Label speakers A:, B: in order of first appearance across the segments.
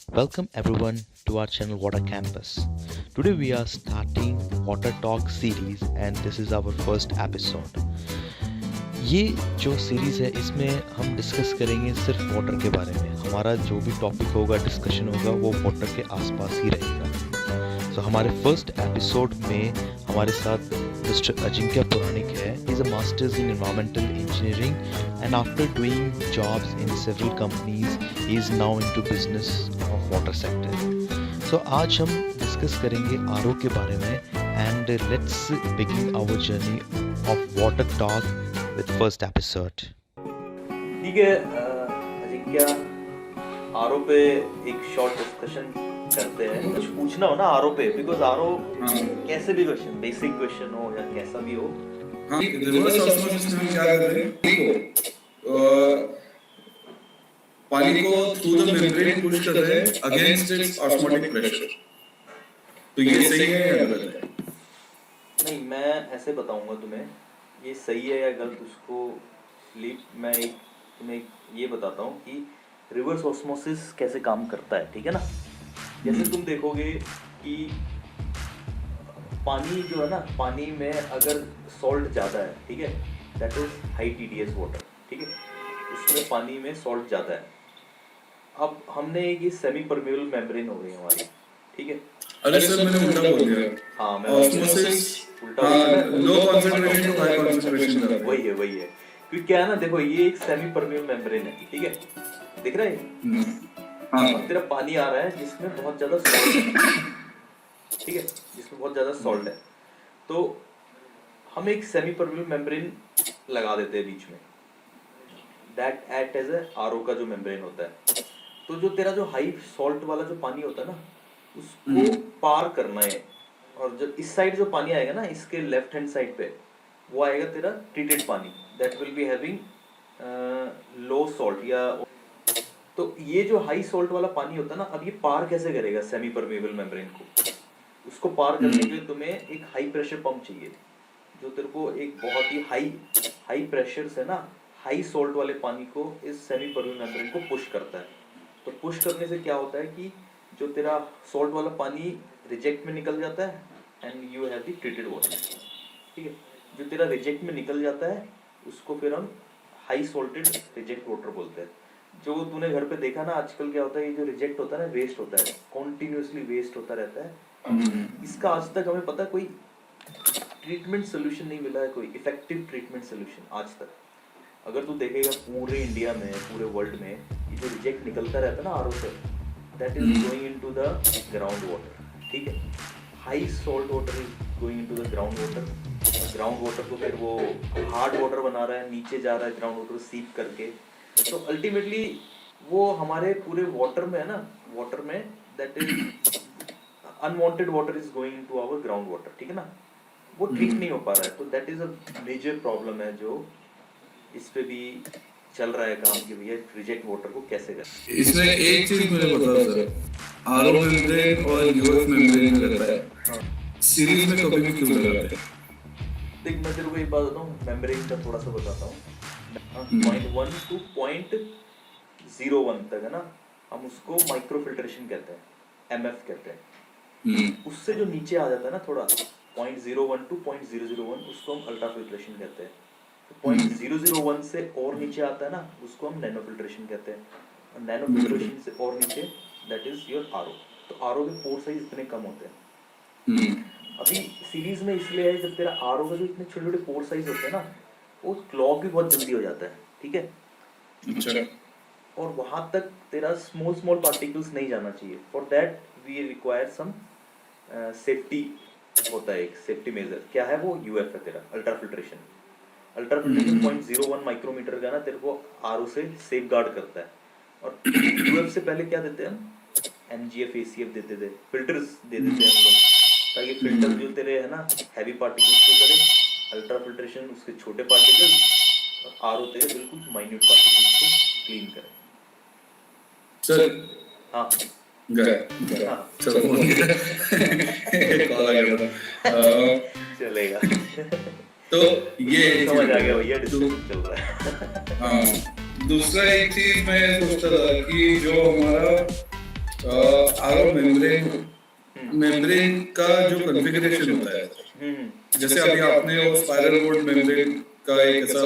A: Welcome everyone to our channel Water Campus. Today we are starting Water Talk series and this is our first episode. ये जो series है इसमें हम discuss करेंगे सिर्फ water के बारे में. हमारा जो भी टॉपिक होगा, डिस्कशन होगा, वो वाटर के आसपास ही रहेगा. तो हमारे फर्स्ट एपिसोड में हमारे साथ मिस्टर अजिंक्य पुराणिक है. Is a masters in environmental engineering and after doing jobs in several companies he is now into business of water sector. So आज हम डिस्कस करेंगे आरओ के बारे में and let's begin our journey of water talk with first episode.
B: ठीक है Ajinkya, RO पे एक शॉर्ट डिस्कशन करते हैं. कुछ पूछना हो ना आरओ पे, बिकॉज आरओ कैसे भी क्वेश्चन, बेसिक क्वेश्चन हो या कैसा भी हो.
C: हाँ, रिवर्स ऑस्मोसिस में हम क्या करते हैं? पानी को थ्रू द मेम्ब्रेन पुश करते हैं अगेंस्ट इट्स ऑस्मोटिक प्रेशर. तो ये सही है या गलत है?
B: नहीं, मैं ऐसे बताऊंगा तुम्हें ये सही है या गलत. उसको मैं तुम्हें ये बताता हूँ कि रिवर्स ऑस्मोसिस कैसे काम करता है. ठीक है ना. जैसे तुम देखोगे कि पानी जो है ना, पानी में अगर सॉल्ट ज़्यादा है, ठीक है, that is high TDS water. ठीक है, उसमें पानी में सॉल्ट ज़्यादा है. अब हमने ये सेमी परमेबल मेम्ब्रेन हो गई हमारी. ठीक है.
C: अरे सर, मैंने उल्टा बोल दिया.
B: हाँ, मैं
C: ऑस्मोसिस
B: उल्टा
C: low concentration to high concentration.
B: वही है. क्योंकि क्या है ना, देखो ये एक सेमी परमेबल मेम्ब्रेन है. ठीक है, दिख रहा है.
C: हाँ,
B: तेरा पानी आ रहा है जिसमें बहुत ज्यादा सॉल्ट है. ठीक है, जिसमें बहुत ज्यादा सॉल्ट है, तो हम एक सेमी परमेबल मेम्ब्रेन लगा देते हैं बीच में. That act as a RO का जो मेम्ब्रेन होता है. तो जो तेरा जो हाई सॉल्ट वाला जो पानी होता है ना, उसको पार करना है. और जब इस साइड जो पानी आएगा ना, इसके लेफ्ट हैंड साइड पे, वो आएगा तेरा ट्रीटेड पानी. That will be having low salt. या तो ये जो हाई सॉल्ट वाला पानी होता है ना, अब ये पार कैसे करेगा सेमी परमेबल मेम्ब्रेन को? उसको पार करने के लिए तुम्हें एक हाई प्रेशर पंप चाहिए, जो तेरे को एक बहुत ही हाई प्रेशर से ना हाई सॉल्ट वाले पानी को इस सेमी परमेबल मेम्ब्रेन को पुश करता है. तो पुश करने से क्या होता है कि जो तेरा सॉल्ट वाला पानी रिजेक्ट में निकल जाता है and you have the treated water. ठीक है, जो तेरा रिजेक्ट में निकल जाता है उसको फिर हम हाई सॉल्टेड रिजेक्ट वाटर बोलते हैं. जो तूने घर पे देखा ना, आजकल क्या होता है, ये जो रिजेक्ट होता है ना, वेस्ट होता है, कॉन्टिन्यूसली वेस्ट होता रहता है. इसका आज तक हमें पता कोई ट्रीटमेंट सोल्यूशन नहीं मिला है, कोई इफेक्टिव ट्रीटमेंट सोल्यूशन आज तक. अगर तू देखेगा पूरे इंडिया में, पूरे वर्ल्ड में, ये जो रिजेक्ट निकलता रहता है ना आरओ से, that is going into the ground water. ठीक है, high salt water is going into the ground water. Ground water को फिर वो हार्ड वाटर बना रहा है, नीचे जा रहा है ग्राउंड वाटर सीप करके. तो अल्टीमेटली वो हमारे पूरे वाटर में है ना, वाटर में that is unwanted water is going to our ground water. ठीक है ना, वो ठीक नहीं हो पा रहा है. तो that is a major problem है, जो इस पे भी चल रहा है काम कि भैया रिजेक्ट वाटर को कैसे करें.
C: इसमें एक चीज मुझे बता सर, आरओ मेम्ब्रेन और यूएफ मेम्ब्रेन में रहता है, सीरीज में कभी भी क्यों लगाते हैं?
B: देख, मैं तेरे को एक बात बताऊं, मेम्ब्रेन का थोड़ा सा बताता हूँ. 0.1 to 0.01 तक है ना, हम उसको माइक्रो फिल्ट्रेशन कहते हैं, एमएफ कहते हैं. उससे जो नीचे आ जाता है ना थोड़ा, 0.01 to 0.001, उसको हम अल्ट्रा फिल्ट्रेशन कहते हैं. तो 0.001 से और नीचे आता है ना, उसको हम नैनो फिल्ट्रेशन कहते हैं. और नैनो फिल्ट्रेशन से और नीचे दैट इज योर आरओ. तो आरओ के पोर साइज इतने कम होते हैं. अभी सीरीज में इसलिए है, जब तेरा आरओ का जो इतने छोटे छोटे पोर साइज होते हैं ना, वो क्लॉग भी बहुत जल्दी हो जाता है. ठीक है,
C: अच्छा.
B: और वहां तक तेरा स्मॉल पार्टिकल्स नहीं जाना चाहिए. For that we require some safety होता है, एक सेफ्टी मेजर. क्या है वो? यूएफ है तेरा, ultra filtration. Ultra filtration 0.01 micrometre का ना तेरे को आरओ से सेफ गार्ड करता है. और यूएफ से पहले क्या देते हैं हम? एमजीएफ, एसीएफ देते थे, फिल्टर्स दे देते हैं हम लोग, ताकि फिल्टर जो तेरे है ना हैवी पार्टिकल्स को करे, अल्ट्रा फिल्ट्रेशन उसके छोटे पार्टिकल्स, और आरओ तेरे बिल्कुल माइन्यूट पार्टिकल्स को क्लीन करे.
C: सर
B: हाँ
C: गया
B: हाँ
C: चलो कॉल आ गया था.
B: चलेगा.
C: तो ये
B: समझ आ गया भैया, डिस्कशन चल रहा है.
C: हाँ, दूसरा एक चीज मैं सोचता था कि जो हमारा आरो मेम्ब्रेन
B: हम्म
C: मेम्ब्रेन का जो कॉन्फ़िगरेशन होता है,
B: हम्म
C: जैसे अभी आपने वो स्पाइरल बोर्ड मेम्ब्रेन का एक ऐसा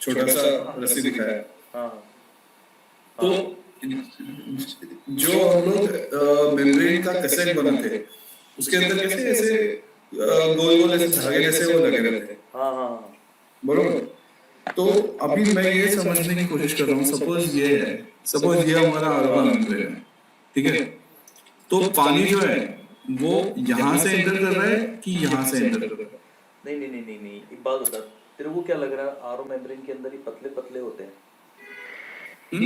C: छोटा सा रस्सी दिखाया,
B: हाँ
C: तो
B: हाँ
C: जो हम लोग मेम्ब्रेन का कैसेट बनाते हैं, उसके अंदर कैसे ऐसे गोल गोल ऐसे धागे जैसे वो लगे रहते हैं,
B: हाँ हाँ हाँ
C: बरोबर। तो अभी मैं ये समझने की कोशिश कर रहा हूँ, सपोज ये हमारा आरोपा मेम्ब्रेन है, ठीक है। तो पानी जो है वो यहाँ से एंटर कर रहा है कि यहाँ से एंटर कर रहा
B: नहीं नहीं नहीं नहीं नहीं, एक बात बता, तेरे को क्या लग रहा है आरो मेम्ब्रेन के अंदर ही पतले पतले होते हैं?
C: है?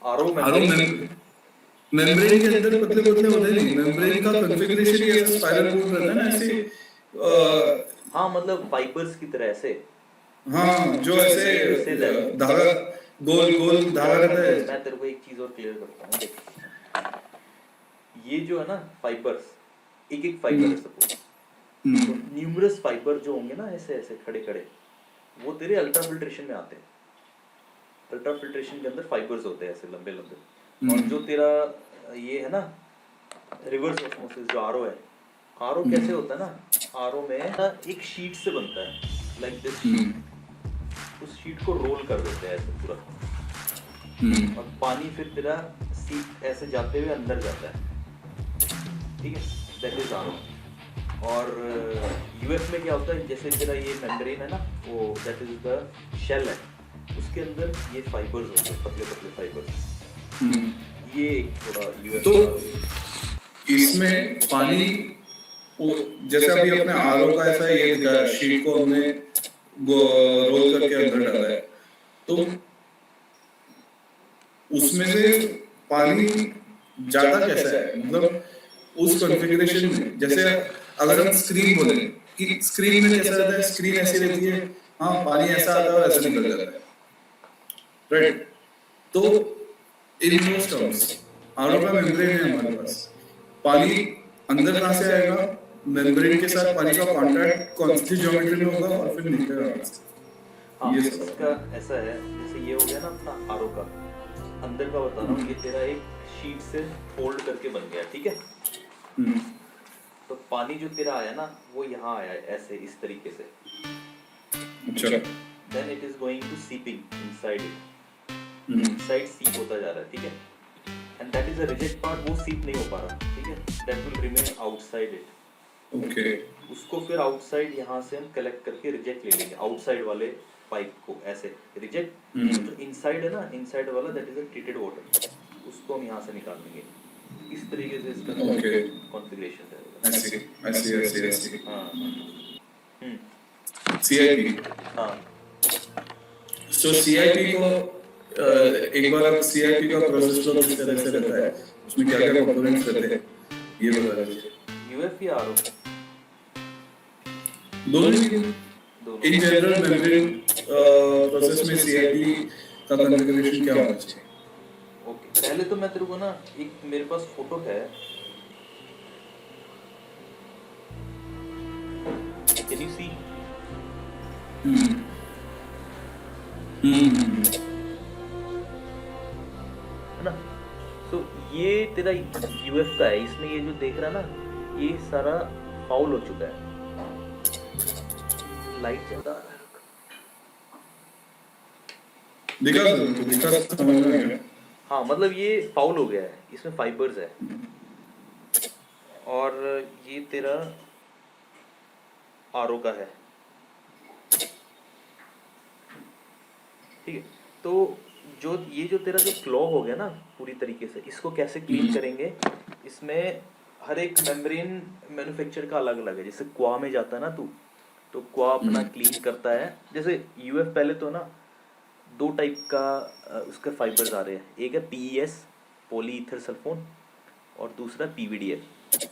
B: आरो
C: आरो
B: मेम्ब्रेन
C: मेम्ब्रेन के अंदर पतले पतले होते नहीं, मेम्ब्रेन का कॉन्फ़िगरेशन ही ऐसा स्पाइरल बोर्ड रहता है ना, ऐसे
B: हाँ मतलब फाइबर्स की तरह ऐसे।
C: हाँ, जो ऐसे
B: Let me say that.
C: धागा गोल गोल धागा रहता है।
B: मैं तेरे को एक चीज और क्लियर करता हूँ, देख, ये जो है ना फाइबर्स, एक एक फाइबर है सपोज, तो न्यूमरस फाइबर जो होंगे ना ऐसे ऐसे खड़े खड़े, वो तेरे अल्ट्रा फिल्ट्रेशन में आते हैं। अल्ट्रा फिल्ट्रेशन के अंदर फाइबर्स होते हैं ऐसे लंबे लंबे। और जो तेरा ये है ना रिवर्स ऑस्मोसिस जो आरओ है, आरओ कैसे होता है ना, आरओ में ना एक शीट से बनता है, लाइक दिस शीट। उस शीट को रोल कर देते हैं ऐसे पूरा, और पानी फिर तेरा सीट ऐसे जाते हुए अंदर जाता है, ठीक है, दैट इज आरओ। और यूएफ में क्या होता है, जैसे तेरा ये मेम्ब्रेन है ना, वो दैट इज द शेल है, उसके अंदर ये फाइबर्स होते हैं, पतले पतले फाइबर्स। ये एक थोड़ा यूएफ
C: तो इसमें पानी जैसे अभी अपने आरओ का ऐसा ये दिखाया, शीट को हमने रोल करके अंदर डाला है, तो उसमें से पानी जाता कैसा है, मतलब उस कॉन्फ़िगरेशन में। जैसे अगर हम स्क्रीन बोले कि स्क्रीन में कैसा रहता है, स्क्रीन ऐसी रहती है, हाँ पानी ऐसा आता है और ऐसा निकल जाता है, राइट। तो इन दोस टर्म्स आरो का मेम्ब्रेन है हमारे पास, पानी अंदर कहाँ से आएगा, मेम्ब्रेन के साथ पानी का कांटेक्ट कौन सी ज्योमेट्री में होगा और फिर निकलेगा वहाँ से।
B: हाँ,
C: ये
B: इसका ऐसा है, जैसे ये हो गया ना अपना आरओ का, अंदर का बता रहा हूँ, ये तेरा एक शीट से फोल्ड करके बन गया, ठीक है। तो पानी जो तेरा आया ना, वो यहाँ आया ऐसे इस तरीके से,
C: अच्छा,
B: then it is going to seeping inside it, inside seep होता जा रहा है, ठीक है। And that is a reject part, वो सीप नहीं हो पा रहा, ठीक है, that will remain outside it.
C: Okay.
B: उसको फिर आउटसाइड यहाँ से हम कलेक्ट करके रिजेक्ट ले लेंगे, आउटसाइड वाले पाइप को ऐसे रिजेक्ट। जो इनसाइड है ना, इनसाइड वाला that is a treated water, उसको हम यहाँ से निकाल लेंगे। इस तरीके से इसका कॉन्फ़िगरेशन रहेगा।
C: I see.
B: हाँ
C: CIP,
B: हाँ
C: so CIP को एक बार आप CIP का प्रोसेस फ्लो किस तरह से रहता है, उसमें क्या क्या कंपोनेंट्स रहते हैं, ये बता दीजिए।
B: यूएफ या आरओ,
C: दोनों ही
B: दोनों।
C: इन जनरल मेम्ब्रेन प्रोसेस में CIP का कॉन्फ़िगरेशन क्या होना चाहिए?
B: ओके, पहले तो मैं तेरे को ना एक मेरे पास फोटो है, कैन यू सी? है ना, तो ये तेरा यूएफ का है, इसमें ये जो देख रहा ना, ये सारा फाउल हो चुका है। लाइट ज्यादा आ रहा है,
C: दिखा समझ में आ गया।
B: हाँ मतलब ये फाउल हो गया है, इसमें फाइबर्स है, और ये तेरा आरओ का है, ठीक है। तो ये जो तेरा जो क्लॉग हो गया ना पूरी तरीके से, इसको कैसे क्लीन करेंगे, इसमें हर एक मेम्ब्रेन मैन्युफैक्चर का अलग अलग है। जैसे क्वा में जाता है ना तू, तो क्वा अपना क्लीन करता है। जैसे यूएफ पहले तो ना दो टाइप का उसके फाइबर्स आ रहे हैं, एक है पीईएस पॉली ईथर सल्फोन, और दूसरा PVDF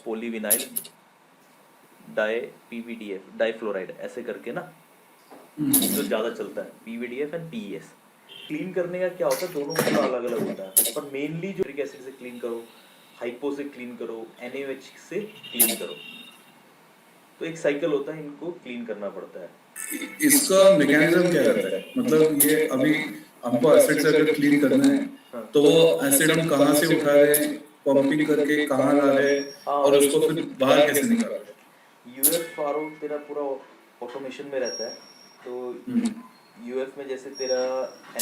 B: polyvinyl die PVDF difluoride, ऐसे करके ना जो ज़्यादा चलता है, पीवीडीएफ एंड पीईएस। क्लीन करने का क्या होता है, दोनों का अलग अलग होता है, पर मेनली जो यूरिक एसिड से क्लीन करो, हाइपो से क्लीन करो, NaOH से क्लीन करो, तो एक साइकिल होता है, इनको क्लीन करना पड़ता है।
C: इसका मैकेनिज्म क्या रहता है, मतलब ये अभी हमको एसिड से अगर क्लीन करना है
B: हाँ।
C: तो वो एसिड हम कहाँ से उठा रहे हैं, पंपिंग करके कहाँ ला रहे हैं,
B: हाँ,
C: और उसको फिर बाहर कैसे निकाल रहे हैं।
B: यूएफ आरओ तेरा पूरा ऑटोमेशन में रहता है। तो
C: हम्म,
B: यूएफ में जैसे तेरा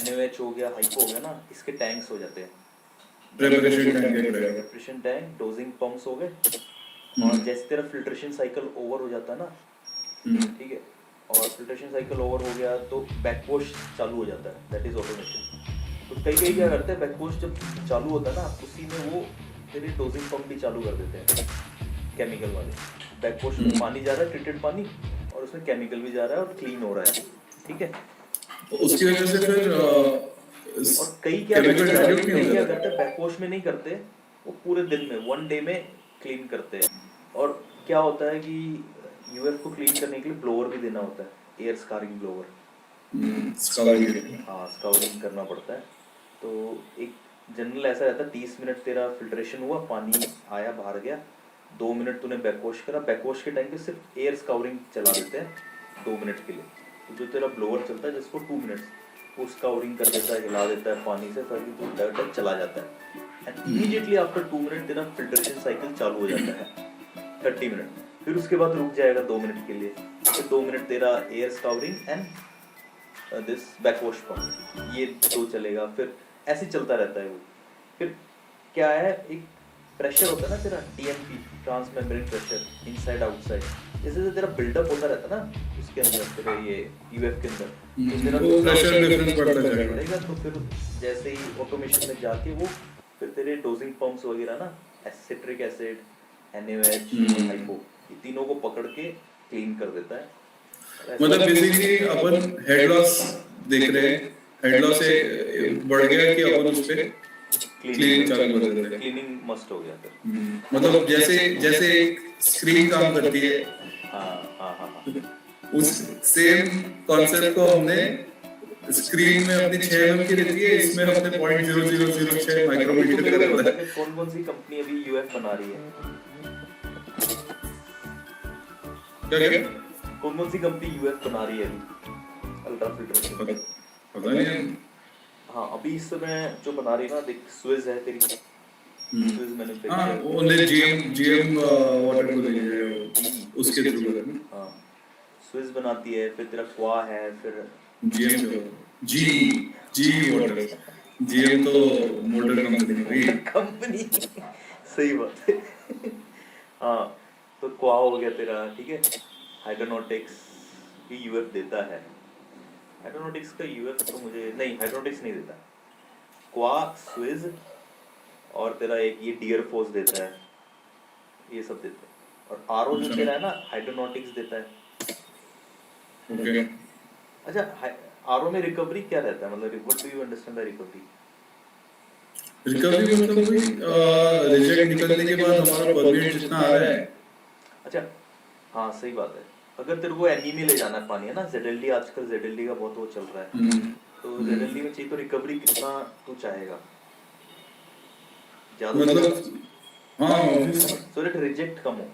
B: एनओएच हो गया, हाइपो हो गया ना, इसके टैंक्स हो जाते हैं।
C: प्रिपरेशन टैंक एक रहेगा।
B: प्रिपरेशन टैंक, डोजिंग पंप्स हो गए। और
C: हम्म,
B: जैसे तेरा फिल्ट्रेशन साइकिल ओवर हो जाता है ना,
C: हम्म,
B: ठीक है, और फिल्ट्रेशन साइकिल ओवर हो गया तो बैकवॉश चालू हो जाता है, दैट इज ऑटोमेशन। तो कई कई क्या करते हैं, बैकवॉश जब चालू होता है ना, उसी में वो तेरे डोजिंग पंप भी चालू कर देते हैं, केमिकल वाले। बैकवॉश में पानी जा रहा है, ट्रीटेड पानी, और उसमें केमिकल भी जा रहा है और क्लीन हो रहा है, ठीक है।
C: तो उसकी वजह से फिर
B: और कई क्या
C: केमिकल
B: करते
C: डाइल्यूट नहीं
B: हैं,
C: हो
B: क्या
C: जाता।
B: करते हैं, बैकवॉश में नहीं करते, वो पूरे दिन में, वन डे में क्लीन करते हैं। और क्या होता है कि यूएफ को क्लीन करने के लिए ब्लोअर भी देना होता है, एयर स्कारिंग ब्लोअर।
C: स्काउरिंग।
B: हाँ, स्काउरिंग करना पड़ता है। तो एक जनरल ऐसा रहता है, 30 मिनट तेरा फिल्ट्रेशन हुआ, पानी आया बाहर गया, 2 मिनट तूने बैकवॉश करा, बैकवॉश के टाइम पे सिर्फ एयर स्काउरिंग चला देते हैं 2 मिनट के लिए। तो जो तेरा ब्लोअर चलता है जिसको 2 मिनट्स, वो स्काउरिंग कर देता है, हिला देता है पानी से, ताकि जो डर्ट चला जाता है। एंड इमीडिएटली आफ्टर 2 मिनट तेरा फिल्ट्रेशन साइकिल चालू हो जाता है, 30 मिनट। फिर उसके बाद रुक जाएगा 2 मिनट के लिए, फिर 2 मिनट तेरा air scouring and this backwash pump, ये दो चलेगा। फिर ऐसे चलता रहता है वो। फिर क्या है, एक प्रेशर होता है ना तेरा, TMP, trans membrane pressure, inside outside, जैसे जैसे तेरा बिल्डअप होता रहता है ना उसके अंदर, तेरे ये यूएफ के अंदर, तो तेरा
C: वो प्रेशर डिफरेंस बढ़ता जाएगा।
B: बढ़ेगा। तो फिर जैसे ही ऑटोमेशन में जाके वो फिर तेरे डोजिंग पंप्स वगैरह ना, सिट्रिक एसिड, एनएओएच, हाइपो, ये तीनों को पकड़ के क्लीन कर देता है।
C: मतलब बेसिकली अपन हेड लॉस देख रहे हैं, हेड लॉस से बढ़ गया कि अपन उस पे क्लीनिंग चालू कर देते हैं।
B: क्लीनिंग मस्ट हो गया फिर।
C: मतलब जैसे जैसे एक स्क्रीन काम करती है,
B: हाँ हाँ हाँ हाँ।
C: उस सेम कॉन्सेप्ट को हमने स्क्रीन में अपनी 6 mm की रहती है, इसमें हमने 0.0006 माइक्रोमीटर का रहता है।
B: कौन कौन सी कंपनी अभी यूएफ बना रही है?
C: क्या क्या?
B: कौन कौन सी कंपनी यूएफ बना रही है अभी अल्ट्रा फिल्टर?
C: पता नहीं।
B: हाँ, अभी इस समय जो बना रही है ना, देख, स्विज है तेरी, स्विज
C: हाँ,
B: मैन्युफैक्चर।
C: वो ने जीएम वाटर को ले लिया उसके थ्रू है।
B: हाँ, स्विज बनाती है, फिर तेरा क्वा है, फिर
C: जीएम जी जी वाटर, जीएम तो मोटर कंपनी है भाई।
B: कंपनी सही बात है। हाँ, तो क्वा हो गया तेरा, ठीक है। हाइड्रोनॉटिक्स भी यूएफ देता है। हाइड्रोनॉटिक्स का यूएफ तो मुझे नहीं, हाइड्रोनॉटिक्स नहीं देता। क्वा, स्विज और तेरा एक ये डियर फोर्स देता है, ये सब देते हैं। और आरओ जो तेरा है ना, हाइड्रोनॉटिक्स देता है।
C: ओके।
B: अच्छा, आरओ में रिकवरी क्या रहता है, मतलब what do you understand by recovery?
C: Recovery मतलब भाई रिजेक्ट निकलने के बाद हमारा परमिट जितना आ रहा है।
B: अच्छा, हाँ सही बात है। अगर तेरे को एनी में ले जाना है पानी, है ना, जेडएलडी, आजकल जेडएलडी का बहुत वो चल रहा है, तो जेडएलडी में चाहिए तो रिकवरी कितना तू चाहेगा? ज्यादा
C: मतलब हाँ,
B: सो दैट रिजेक्ट कम हो,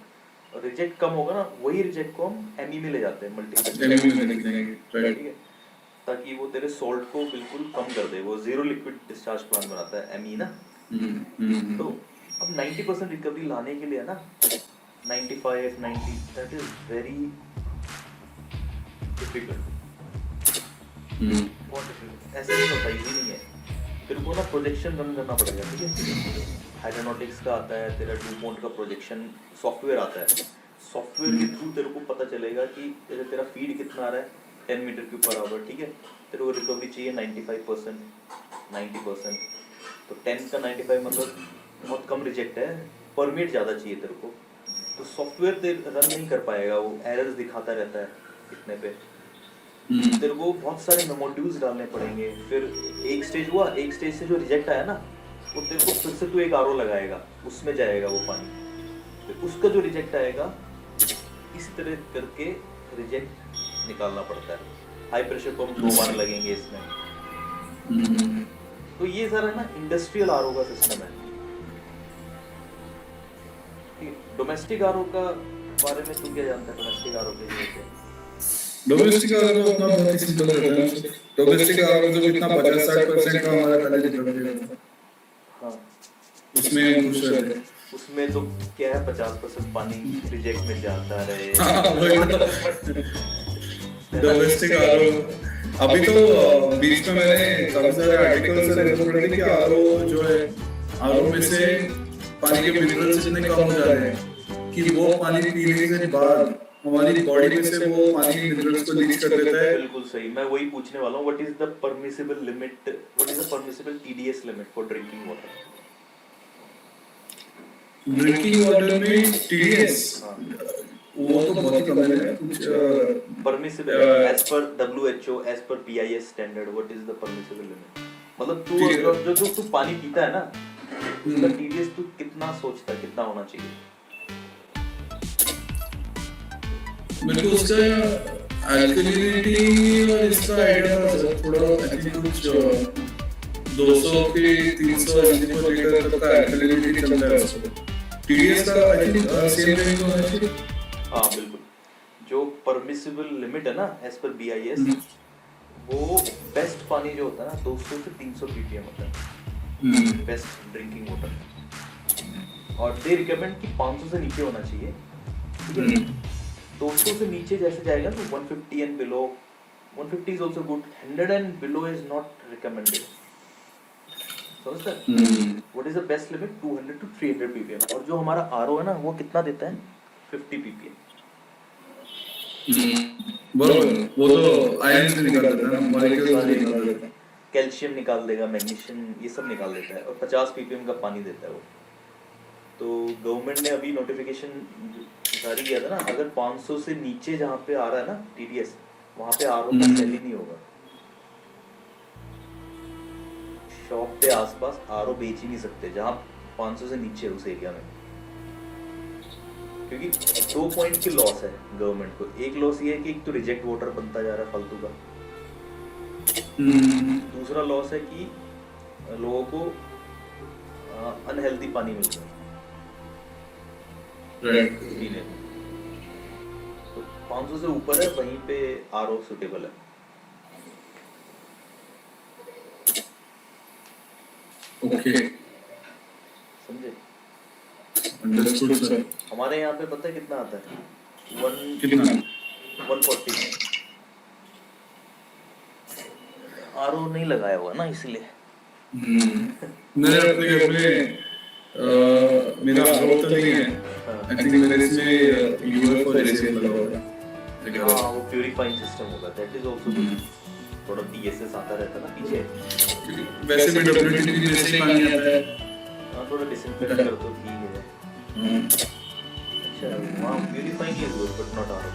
B: और रिजेक्ट कम होगा ना, वही रिजेक्ट को हम एमी में ले जाते हैं, मल्टीपल,
C: एमयू में लिख देंगे, राइट।
B: ठीक है, ताकि वो तेरे सॉल्ट को बिल्कुल कम कर दे। वो जीरो लिक्विड डिस्चार्ज प्लांट बनाता है एमी ना। तो अब 90% रिकवरी लाने के लिए है ना, 95, 90, दैट इज वेरी डिफिकल्ट, बहुत डिफिकल्ट। ऐसे नहीं होता, इजी नहीं है। तेरे को ना प्रोजेक्शन रन करना पड़ेगा, ठीक है। हाइड्रोनॉटिक्स का आता है तेरा, डूपॉन्ट का प्रोजेक्शन सॉफ्टवेयर आता है। सॉफ्टवेयर के थ्रू तेरे को पता चलेगा कि जैसे तेरा फीड कितना आ रहा है, 10 मीटर क्यूब पर आवर, ठीक है। तेरे को रिकवरी चाहिए 95%, 90%। तो 10 का 95 मतलब बहुत कम रिजेक्ट है, परमिट ज़्यादा चाहिए तेरे को। तो सॉफ्टवेयर रन नहीं कर पाएगा, वो एरर्स दिखाता रहता है इतने पे। तेरे को बहुत सारे मॉड्यूल्स डालने पड़ेंगे। फिर एक स्टेज हुआ, एक स्टेज से जो रिजेक्ट आया ना, वो तेरे को फिर से तू एक आरओ लगाएगा, उसमें जाएगा वो पानी, फिर उसका जो रिजेक्ट आएगा, इसी तरह करके रिजेक्ट निकालना पड़ता है। हाई प्रेशर पंप 2 बार लगेंगे इसमें। तो ये सारा ना इंडस्ट्रियल आरओ का सिस्टम है। डोमेस्टिक आरओ का बारे में तू क्या जानता है? डोमेस्टिक आरओ के लिए
C: डोमेस्टिक आरओ तो अपना बहुत ही सिंपल रहता है। डोमेस्टिक आरओ जो इतना 50-60% का हमारा पहले रिकवरी रहता है।
B: हाँ
C: उसमें खुश रहते हैं।
B: उसमें तो क्या है 50% पानी रिजेक्ट में जाता रहे।
C: हाँ, वही तो डोमेस्टिक आरओ। अभी तो बीच में मैंने काफी सारे आर्टिकल्स पढ़े थे कि आरओ जो है, आरओ में से पानी के मिनरल्स इतने कम हो जा रहे हैं कि वो पानी पीने के बाद हमारी बॉडी में से वो पानी मिनरल्स को लीच कर देता है।
B: बिल्कुल सही, मैं वही पूछने वाला हूँ, what is the permissible limit, what is the permissible TDS limit for drinking water?
C: Drinking water में टीडीएस वो तो बहुत ही कम है कुछ।
B: Permissible as per WHO, as per BIS standard, what is the permissible limit? मतलब तू जो तू पानी पीता है ना, उसका टीडीएस तू कितना सोचता है कितना होना चाहिए?
C: मेरे को उसका अल्कलिनिटी और इसका आइडिया था थोड़ा, आई थिंक कुछ 200 के 300 एमजी पर लीटर तक का अल्कलिनिटी चलता है उसको। टीडीएस का आई थिंक सेम रेंज में होना चाहिए।
B: हाँ बिल्कुल, जो परमिसिबल लिमिट है ना एज पर BIS, वो बेस्ट पानी जो होता है ना 200 से 300 ppm होता है बेस्ट ड्रिंकिंग वाटर, और दे रिकमेंड कि 500 से नीचे होना चाहिए, ठीक है? 200 से नीचे जैसे जाएगा तो 150 and below, 150 is also good, 100 and below is not recommended. समझते हैं? What is the best limit? 200 to 300 ppm। और जो हमारा आरओ है ना वो कितना देता है? 50 ppm।
C: बरोबर, वो तो आयंस निकाल देता है ना, मॉलिक्यूल्स निकाल देता है,
B: कैल्शियम निकाल देगा, मैग्नीशियम, ये सब निकाल देता है, और 50 ppm का पानी देता है वो। तो गवर्नमेंट ने अभी नोटिफिकेशन जारी किया था ना, अगर 500 से नीचे जहाँ पे आ रहा है ना टीडीएस, वहाँ पे आरओ का सेल ही नहीं होगा। शॉप पे आसपास आरओ बेच ही नहीं सकते जहाँ 500 से नीचे उस एरिया में, क्योंकि 2 पॉइंट की लॉस है गवर्नमेंट को। एक लॉस ये है कि एक तो रिजेक्ट वाटर बनता जा रहा है फालतू का, दूसरा लॉस है कि लोगों को अनहेल्दी पानी मिल रहा है पीने को। तो 500 से ऊपर है वहीं पे आरओ सुटेबल है।
C: ओके,
B: समझे?
C: Understood sir.
B: हमारे यहाँ पे पता है कितना आता है?
C: कितना?
B: 140। आरओ नहीं लगाया हुआ ना इसलिए।
C: मैंने अपने घर में मेरा आरओ तो नहीं है, आई थिंक मेरे इसमें यूएफ और एसीएल लगा हुआ है।
B: हाँ वो प्यूरिफाइंग सिस्टम होगा, दैट इज आल्सो गुड। थोड़ा DSS आता रहता है ना पीछे,
C: वैसे भी डब्ल्यूटीटी में से ही पानी आता है।
B: हाँ थोड़ा डिसइंफेक्ट कर दो ठीक है। अच्छा वहाँ purifying is good but not RO.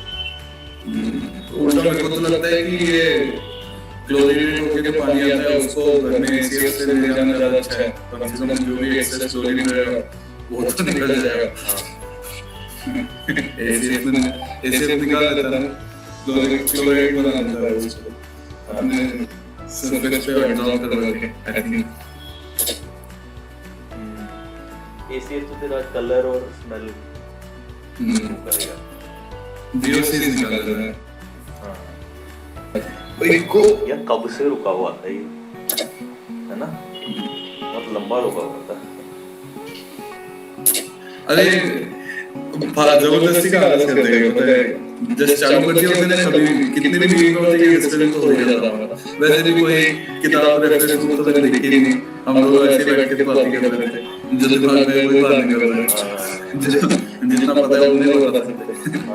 C: उल्टा मेरे को तो लगता है कि ये क्लोरीनेट होकर जो पानी आता है उसको घर में एसीएल से ले जाना ज्यादा अच्छा है, कम से कम जो भी एक्सेस क्लोरीन रहेगा वो तो निकल जाएगा। एसीएल निकाल देता है, क्लोराइड बना देता है उसको अपने सरफेस पे एब्जॉर्ब करवा के। आई थिंक
B: एसीएल तो तेरा कलर और स्मेल करेगा,
C: डीओसी निकाल देता है।
B: हाँ
C: इनको
B: यार कब से रुका हुआ था ये, है ना? बहुत लंबा रुका हुआ था।
C: अरे जबरदस्ती का आलस करते हैं, पता है जस्ट चालू कर दिया मैंने, कभी कितने भी वीक होते हैं डिस्कशन तो हो ही जाता हमारा। वैसे भी कोई किताब रेफरेंस बुक तो मैंने देखी ही नहीं, हम लोग ऐसे बैठ के बातें कर रहे थे, जो दिमाग में कोई बात नहीं कर रहा है, जितना पता है उन्हें बता सकते हैं।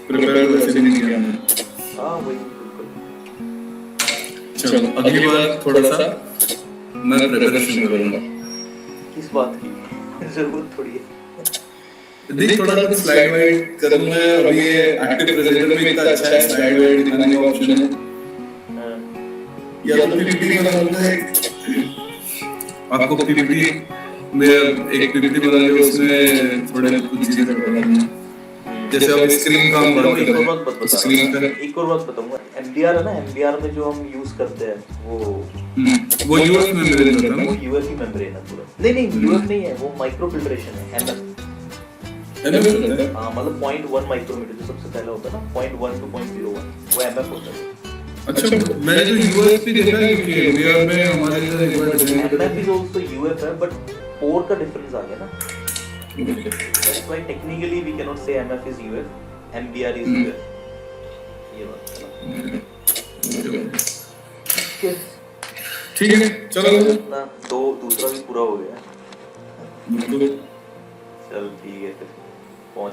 C: प्रिपेयर वैसे भी नहीं किया हमने।
B: हाँ वही बिल्कुल।
C: चलो अगली बार थोड़ा सा मैं प्रिपरेशन करूंगा।
B: किस बात की जरूरत थोड़ी है?
C: देख थोड़ा कुछ स्लाइड वाइड करूंगा। अभी ये एक्टिव प्रेजेंटर में इतना अच्छा है, स्लाइड वाइड दिखाने का ऑप्शन है, या तो पीपीटी बनाऊंगा आपको। पीपीटी में एक पीपीटी बना के उसमें थोड़े कुछ चीजें करवाऊंगा, जैसे अब स्क्रीन का हम बात कर रहे हैं, स्क्रीन का
B: एक और बात बताऊंगा। MDR है ना, MDR में जो हम यूज करते हैं वो
C: यूएफ मेम्ब्रेन होता है,
B: वो यूएफ ही मेम्ब्रेन है पूरा। नहीं यूएफ नहीं है, वो माइक्रो फिल्ट्रेशन है, MF। हाँ मतलब 0.1 माइक्रोमीटर जो सबसे पहला होता है ना, 0.1 to 0.01 वो MF होता है।
C: अच्छा मैंने तो यूएस भी देखा है कि इंडिया में हमारे इधर एक बार
B: MF is also UF है but 4 का डिफरेंस आ गया ना, that's why technically we cannot say MF is UF, MBR is UF, ये बात है ना।
C: ठीक है चलो
B: अपना दूसरा भी पूरा हो गया,
C: बिल्कुल
B: चल ठीक है फिर पहुंच